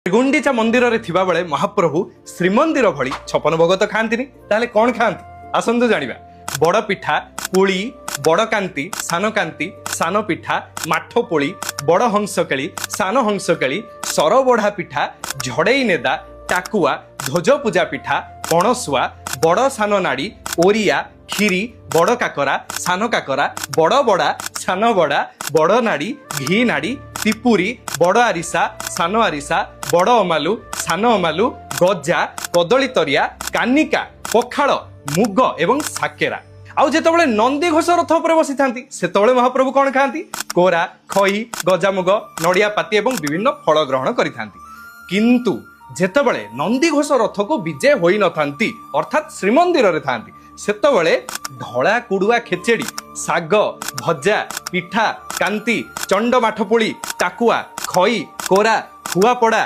गुंडीचा मंदिर रे थिबा बेले महाप्रभु श्रीमंदिर भली छपन भोग तो खाती ताहले कौन खाती आसतु जानिबा। बड़ पिठा पुली बड़ कांति सान पिठा माठ पोली बड़ हंसकेली सान हंसकेली सर बढ़ा पिठा झड़ई नेदा टाकुआ ध्वज पूजा पिठा पणसुआ बड़ सान नाड़ी ओरिया खीरी बड़ काकरा सान काकरा बड़ बड़ा सान बड़ा बड़ नाड़ी घी नाड़ी तिपुरी बड़ आरिसा सान आरिसा बड़ अमालु सान अमालु गजा कदली तरिया कानिका पखाड़ मुग एवं साकेरा। आउ जेतबेले नंदी घोष रथ उपर बसी थांती सेतबेले महाप्रभु कौन खाती कोरा खई गजामुग नड़िया पाती एवं विभिन्न फल ग्रहण करिथांती। किंतु जेतबेले नंदी घोष रथ को विजय होई नथांती अर्थात श्रीमंदिर रे थांती सेतबेले धड़ा कुड़ुआ खेचेड़ी साग भजा पिठा कांति चंड माठपोली टाकुआ खई कोरा खुआपड़ा